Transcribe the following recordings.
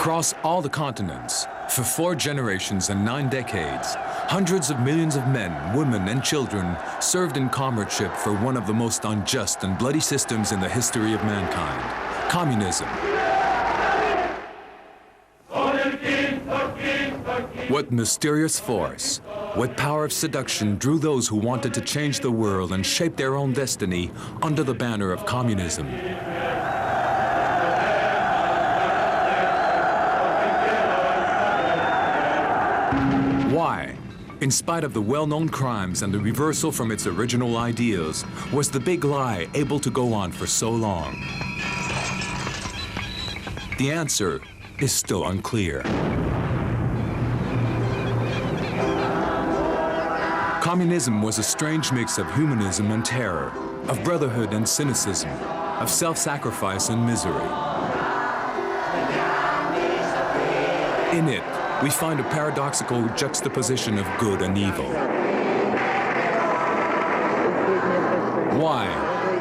Across all the continents, for 4 generations and 9 decades, hundreds of millions of men, women, and children served in comradeship for one of the most unjust and bloody systems in the history of mankind, communism. What mysterious force, what power of seduction drew those who wanted to change the world and shape their own destiny under the banner of communism? Why, in spite of the well-known crimes and the reversal from its original ideals, was the big lie able to go on for so long? The answer is still unclear. Communism was a strange mix of humanism and terror, of brotherhood and cynicism, of self-sacrifice and misery. In it, we find a paradoxical juxtaposition of good and evil. Why,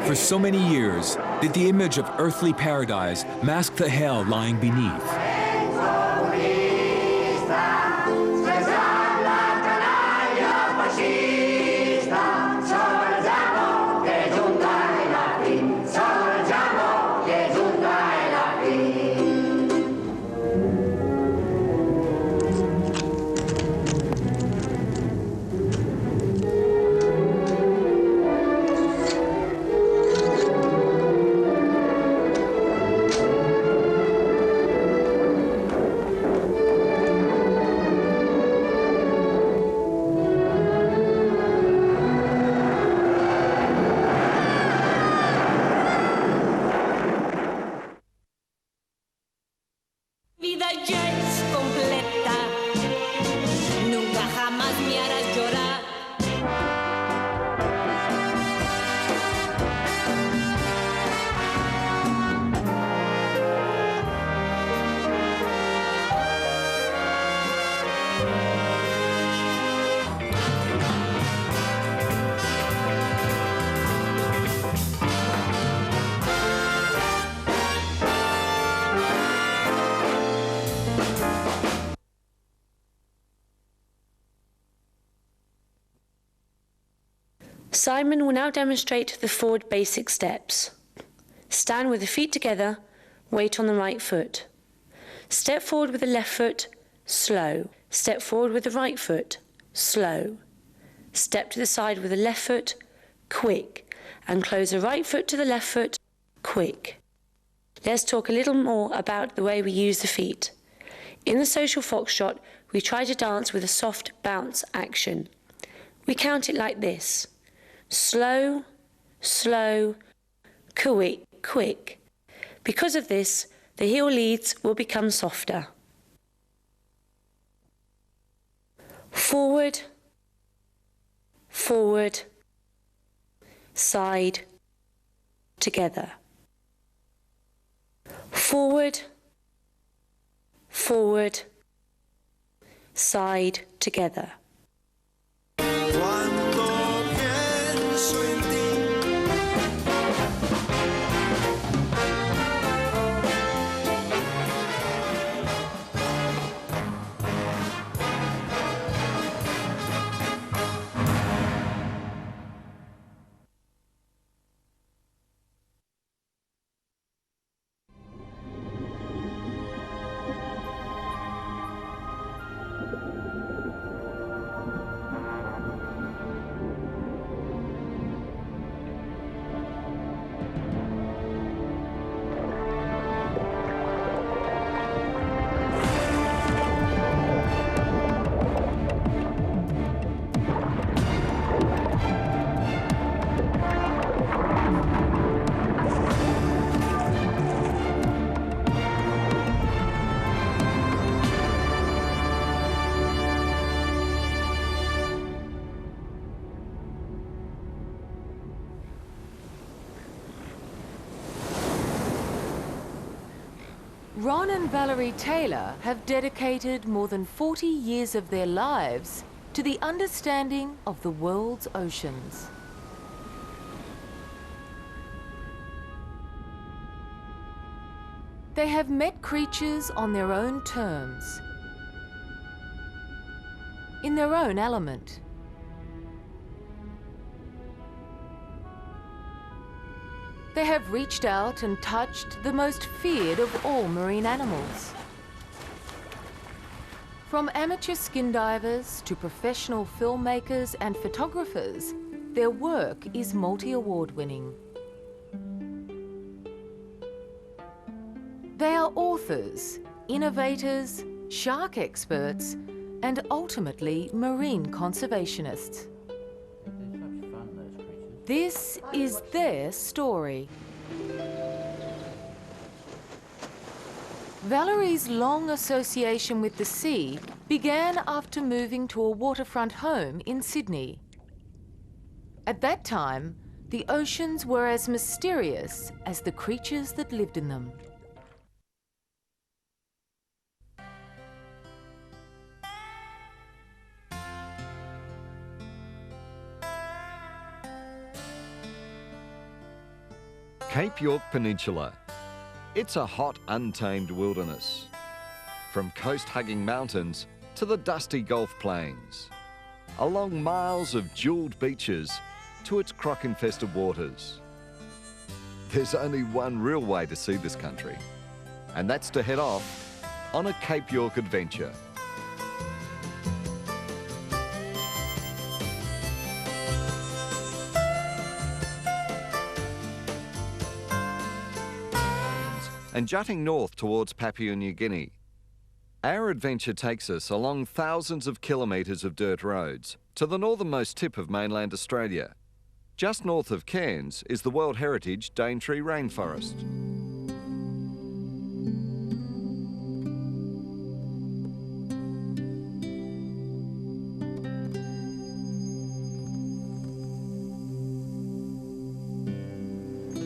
for so many years, did the image of earthly paradise mask the hell lying beneath? Simon will now demonstrate the forward basic steps. Stand with the feet together, weight on the right foot. Step forward with the left foot, slow. Step forward with the right foot, slow. Step to the side with the left foot, quick. And close the right foot to the left foot, quick. Let's talk a little more about the way we use the feet. In the social foxtrot, we try to dance with a soft bounce action. We count it like this. Slow, slow, quick, quick. Because of this, the heel leads will become softer. Forward, forward, side, together. Forward, forward, side, together. Ron and Valerie Taylor have dedicated more than 40 years of their lives to the understanding of the world's oceans. They have met creatures on their own terms, in their own element. They have reached out and touched the most feared of all marine animals. From amateur skin divers to professional filmmakers and photographers, their work is multi-award winning. They are authors, innovators, shark experts, and ultimately marine conservationists. This is their story. Valerie's long association with the sea began after moving to a waterfront home in Sydney. At that time, the oceans were as mysterious as the creatures that lived in them. Cape York Peninsula. It's a hot, untamed wilderness. From coast-hugging mountains to the dusty Gulf Plains. Along miles of jewelled beaches to its croc-infested waters. There's only one real way to see this country, and that's to head off on a Cape York adventure. And jutting north towards Papua New Guinea. Our adventure takes us along thousands of kilometres of dirt roads to the northernmost tip of mainland Australia. Just north of Cairns is the World Heritage Daintree Rainforest.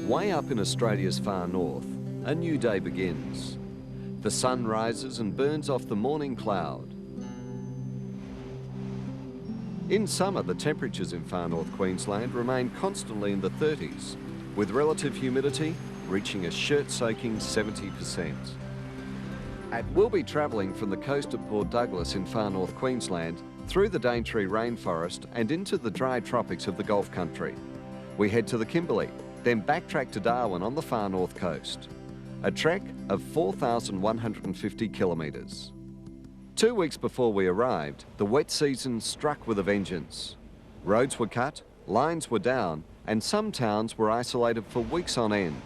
Way up in Australia's far north, a new day begins. The sun rises and burns off the morning cloud. In summer, the temperatures in far north Queensland remain constantly in the 30s, with relative humidity reaching a shirt-soaking 70%. And we'll be travelling from the coast of Port Douglas in far north Queensland through the Daintree Rainforest and into the dry tropics of the Gulf Country. We head to the Kimberley, then backtrack to Darwin on the far north coast. A trek of 4,150 kilometres. 2 weeks before we arrived, the wet season struck with a vengeance. Roads were cut, lines were down, and some towns were isolated for weeks on end.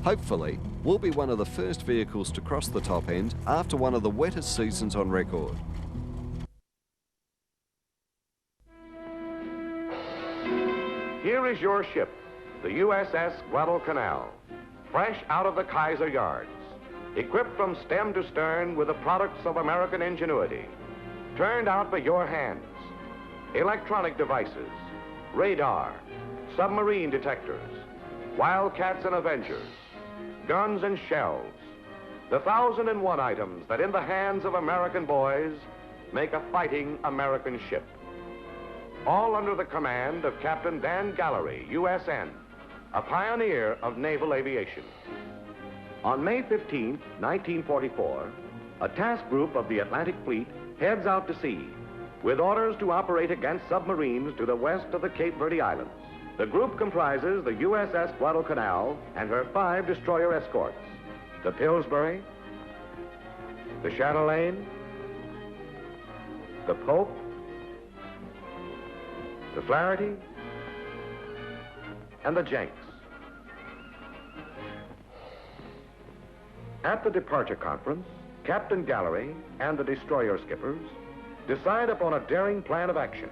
Hopefully, we'll be one of the first vehicles to cross the top end after one of the wettest seasons on record. Here is your ship, the USS Guadalcanal. Fresh out of the Kaiser yards, equipped from stem to stern with the products of American ingenuity, turned out by your hands. Electronic devices, radar, submarine detectors, Wildcats and Avengers, guns and shells, the 1,001 items that in the hands of American boys make a fighting American ship. All under the command of Captain Dan Gallery, USN, a pioneer of naval aviation. On May 15, 1944, a task group of the Atlantic Fleet heads out to sea with orders to operate against submarines to the west of the Cape Verde Islands. The group comprises the USS Guadalcanal and her 5 destroyer escorts, the Pillsbury, the Chatelaine, the Pope, the Flaherty, and the Jenks. At the departure conference, Captain Gallery and the destroyer skippers decide upon a daring plan of action.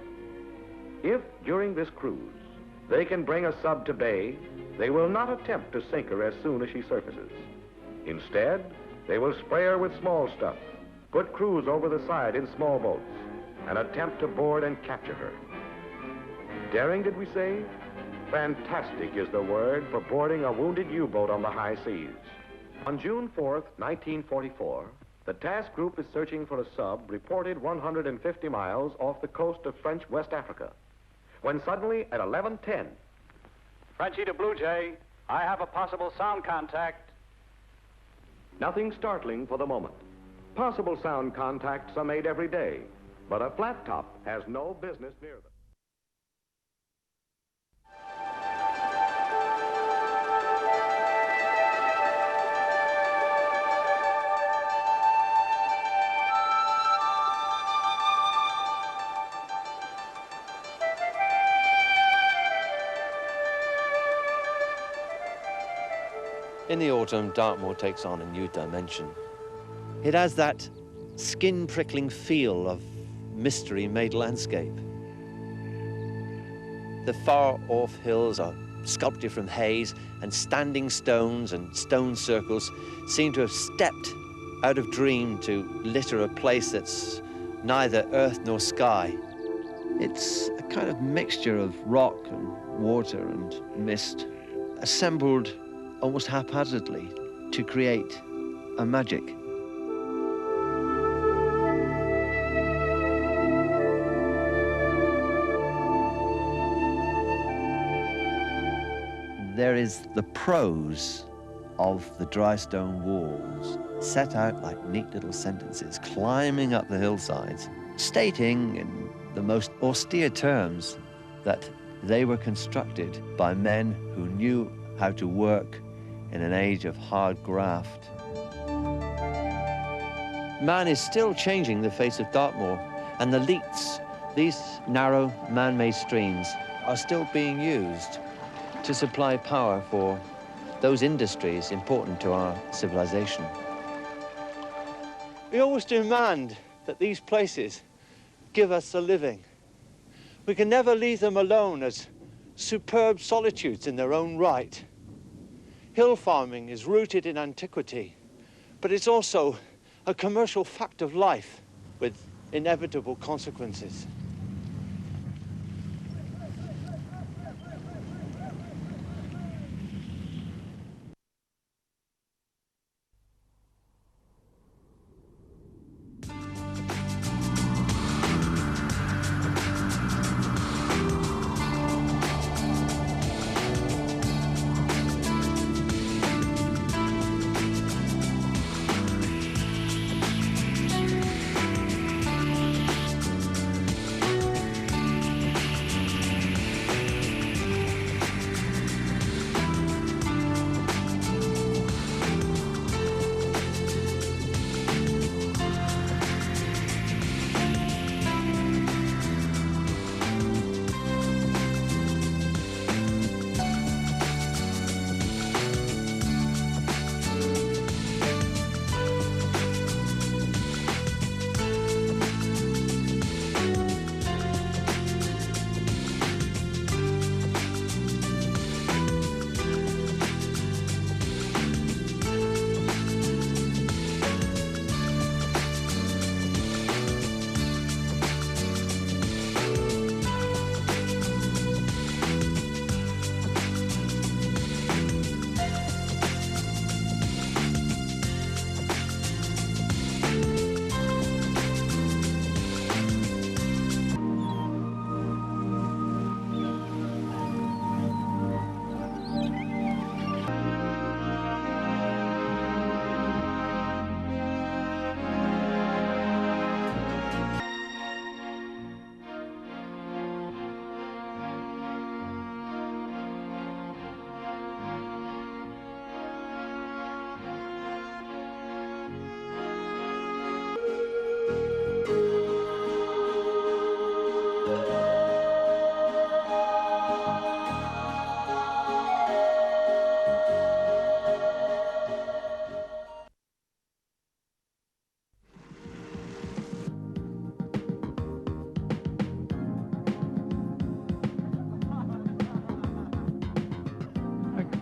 If, during this cruise, they can bring a sub to bay, they will not attempt to sink her as soon as she surfaces. Instead, they will spray her with small stuff, put crews over the side in small boats, and attempt to board and capture her. Daring, did we say? Fantastic is the word for boarding a wounded U-boat on the high seas. On June 4th, 1944, the task group is searching for a sub reported 150 miles off the coast of French West Africa, when suddenly at 11:10, Frenchie to Blue Jay, I have a possible sound contact. Nothing startling for the moment. Possible sound contacts are made every day, but a flat top has no business near them. In the autumn, Dartmoor takes on a new dimension. It has that skin-prickling feel of mystery-made landscape. The far-off hills are sculpted from haze, and standing stones and stone circles seem to have stepped out of dream to litter a place that's neither earth nor sky. It's a kind of mixture of rock and water and mist, assembled almost haphazardly to create a magic. There is the prose of the dry stone walls, set out like neat little sentences, climbing up the hillsides, stating in the most austere terms that they were constructed by men who knew how to work in an age of hard graft. Man is still changing the face of Dartmoor, and the leats, these narrow man-made streams, are still being used to supply power for those industries important to our civilization. We always demand that these places give us a living. We can never leave them alone as superb solitudes in their own right. Hill farming is rooted in antiquity, but it's also a commercial fact of life with inevitable consequences.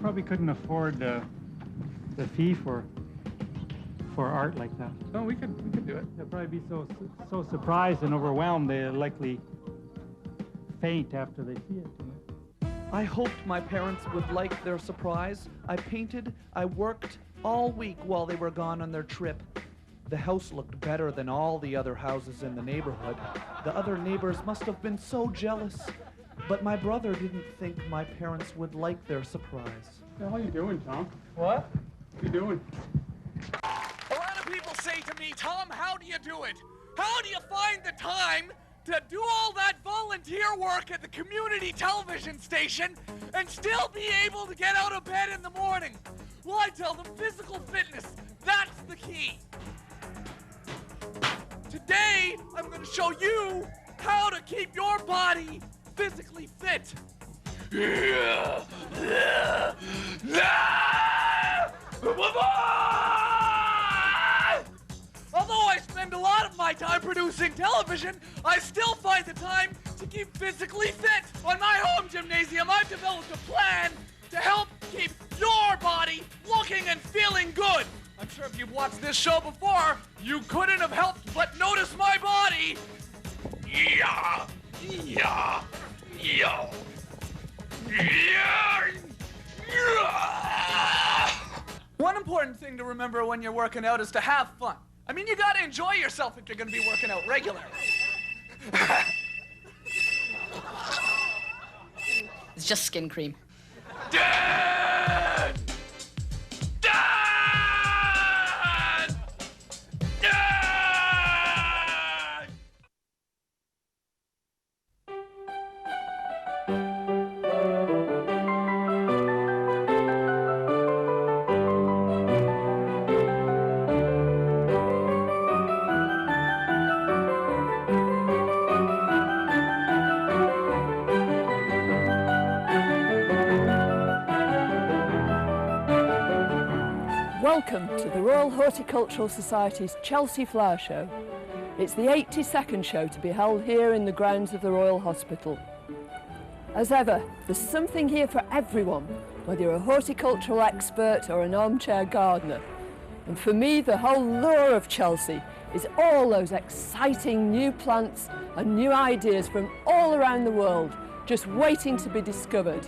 Probably couldn't afford the fee for art like that. No, we could do it. They'll probably be so surprised and overwhelmed they'll likely faint after they see it. I hoped my parents would like their surprise. I painted, I worked all week while they were gone on their trip. The house looked better than all the other houses in the neighborhood. The other neighbors must have been so jealous. But my brother didn't think my parents would like their surprise. What the hell are you doing, Tom? What? What are you doing? say to me, Tom, how do you do it? How do you find the time to do all that volunteer work at the community television station and still be able to get out of bed in the morning? Well, I tell them physical fitness, that's the key. Today, I'm going to show you how to keep your body physically fit. Although I spend a lot of my time producing television, I still find the time to keep physically fit. On my home gymnasium, I've developed a plan to help keep your body looking and feeling good. I'm sure if you've watched this show before, you couldn't have helped but notice my body. Yeah, yeah, yeah, yeah, yeah. One important thing to remember when you're working out is to have fun. I mean, you gotta enjoy yourself if you're gonna be working out regularly. It's just skin cream. Dad! Dad! Dad! Welcome to the Royal Horticultural Society's Chelsea Flower Show. It's the 82nd show to be held here in the grounds of the Royal Hospital. As ever, there's something here for everyone, whether you're a horticultural expert or an armchair gardener. And for me, the whole lure of Chelsea is all those exciting new plants and new ideas from all around the world, just waiting to be discovered.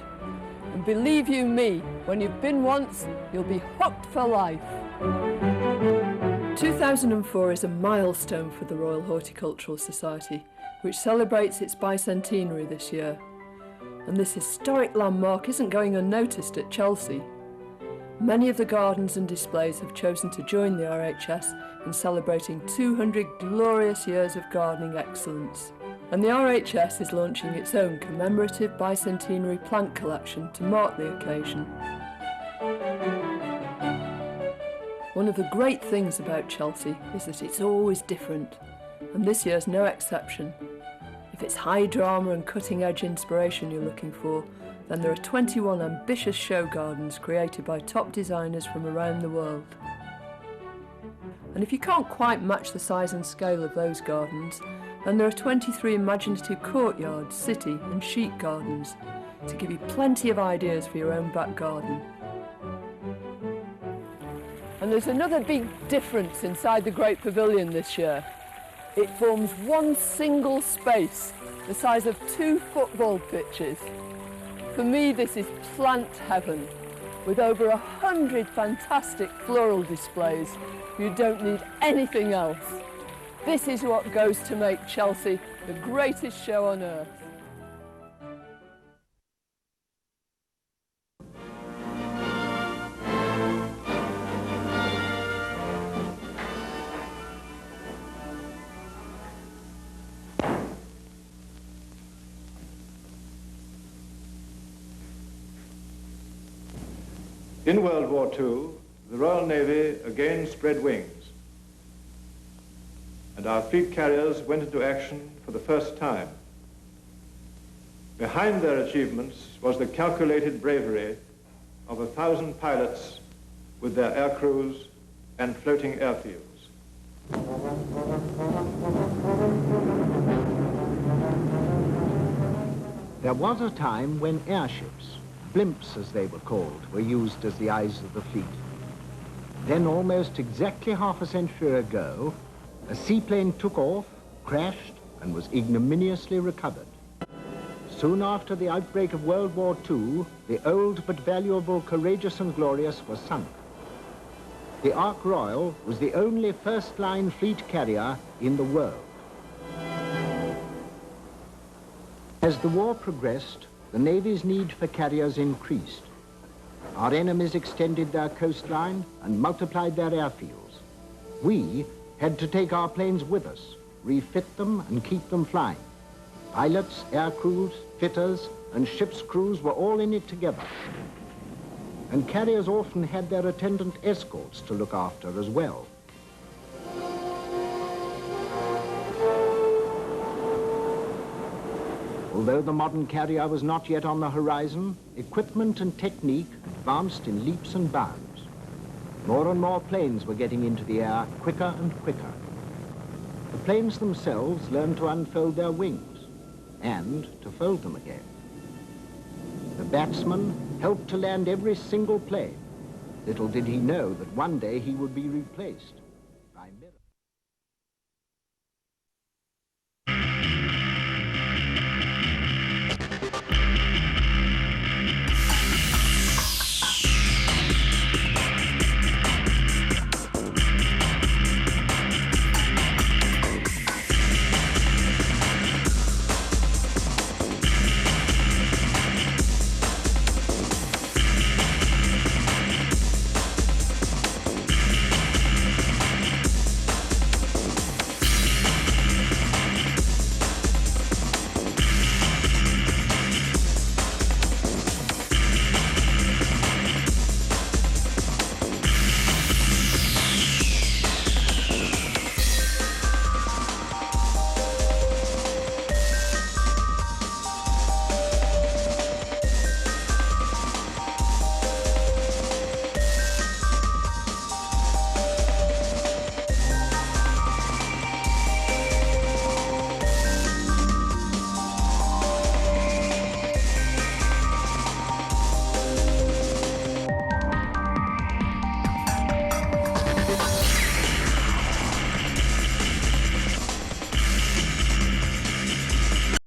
And believe you me, when you've been once, you'll be hooked for life. 2004 is a milestone for the Royal Horticultural Society, which celebrates its bicentenary this year. And this historic landmark isn't going unnoticed at Chelsea. Many of the gardens and displays have chosen to join the RHS in celebrating 200 glorious years of gardening excellence. And the RHS is launching its own commemorative bicentenary plant collection to mark the occasion. One of the great things about Chelsea is that it's always different, and this year's no exception. If it's high drama and cutting-edge inspiration you're looking for, then there are 21 ambitious show gardens created by top designers from around the world. And if you can't quite match the size and scale of those gardens, then there are 23 imaginative courtyards, city and chic gardens to give you plenty of ideas for your own back garden. And there's another big difference inside the Great Pavilion this year. It forms one single space, the size of 2 football pitches. For me, this is plant heaven. With over 100 fantastic floral displays, you don't need anything else. This is what goes to make Chelsea the greatest show on earth. In World War II, the Royal Navy again spread wings, and our fleet carriers went into action for the first time. Behind their achievements was the calculated bravery of 1,000 pilots with their air crews and floating airfields. There was a time when airships, blimps as they were called, were used as the eyes of the fleet. Then almost exactly half a century ago, a seaplane took off, crashed, and was ignominiously recovered. Soon after the outbreak of World War II, the old but valuable Courageous and Glorious was sunk. The Ark Royal was the only first-line fleet carrier in the world. As the war progressed, the Navy's need for carriers increased. Our enemies extended their coastline and multiplied their airfields. We had to take our planes with us, refit them and keep them flying. Pilots, air crews, fitters, and ship's crews were all in it together. And carriers often had their attendant escorts to look after as well. Although the modern carrier was not yet on the horizon, equipment and technique advanced in leaps and bounds. More and more planes were getting into the air quicker and quicker. The planes themselves learned to unfold their wings and to fold them again. The batsman helped to land every single plane. Little did he know that one day he would be replaced.